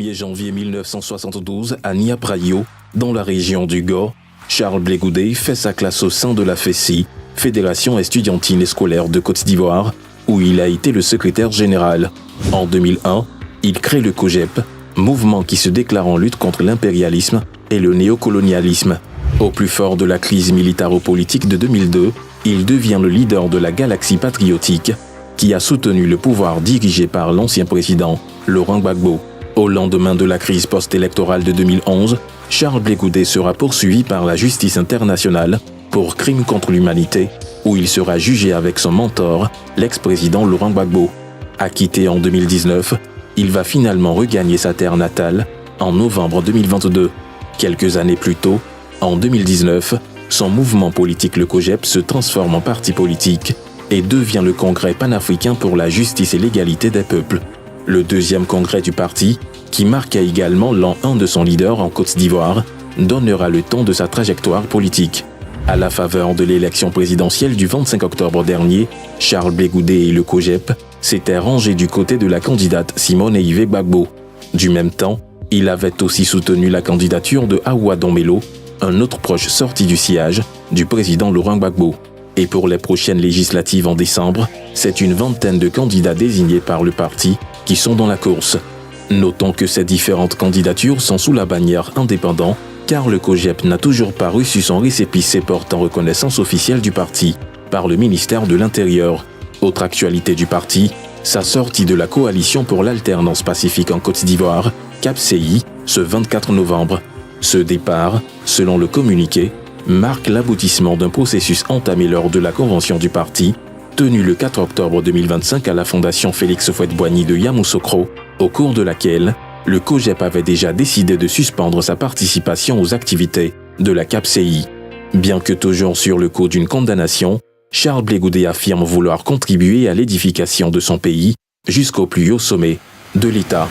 1er janvier 1972, à Niaprayo, dans la région du Go, Charles Blé Goudé fait sa classe au sein de la FESI, Fédération estudiantine et scolaire de Côte d'Ivoire, où il a été le secrétaire général. En 2001, il crée le COJEP, mouvement qui se déclare en lutte contre l'impérialisme et le néocolonialisme. Au plus fort de la crise militaro-politique de 2002, il devient le leader de la Galaxie patriotique, qui a soutenu le pouvoir dirigé par l'ancien président, Laurent Gbagbo. Au lendemain de la crise post-électorale de 2011, Charles Blé Goudé sera poursuivi par la justice internationale pour crimes contre l'humanité, où il sera jugé avec son mentor, l'ex-président Laurent Gbagbo. Acquitté en 2019, il va finalement regagner sa terre natale en novembre 2022. Quelques années plus tôt, en 2019, son mouvement politique le COJEP se transforme en parti politique et devient le Congrès panafricain pour la justice et l'égalité des peuples. Le deuxième congrès du parti, qui marqua également l'an 1 de son leader en Côte d'Ivoire, donnera le ton de sa trajectoire politique. À la faveur de l'élection présidentielle du 25 octobre dernier, Charles Blé Goudé et le COJEP s'étaient rangés du côté de la candidate Simone Eyive Gbagbo. Du même temps, il avait aussi soutenu la candidature de Awa Dombello, un autre proche sorti du siège du président Laurent Gbagbo. Et pour les prochaines législatives en décembre, c'est une vingtaine de candidats désignés par le parti qui sont dans la course. Notons que ces différentes candidatures sont sous la bannière indépendant, car le COJEP n'a toujours pas reçu son récépissé portant reconnaissance officielle du parti par le ministère de l'Intérieur. Autre actualité du parti, sa sortie de la coalition pour l'alternance pacifique en Côte d'Ivoire, CAPCI, ce 24 novembre. Ce départ, selon le communiqué, marque l'aboutissement d'un processus entamé lors de la convention du parti, tenue le 4 octobre 2025 à la Fondation Félix Houphouët-Boigny de Yamoussoukro, au cours de laquelle le COJEP avait déjà décidé de suspendre sa participation aux activités de la CAPCI. Bien que toujours sur le coup d'une condamnation, Charles Blé Goudé affirme vouloir contribuer à l'édification de son pays jusqu'au plus haut sommet de l'État.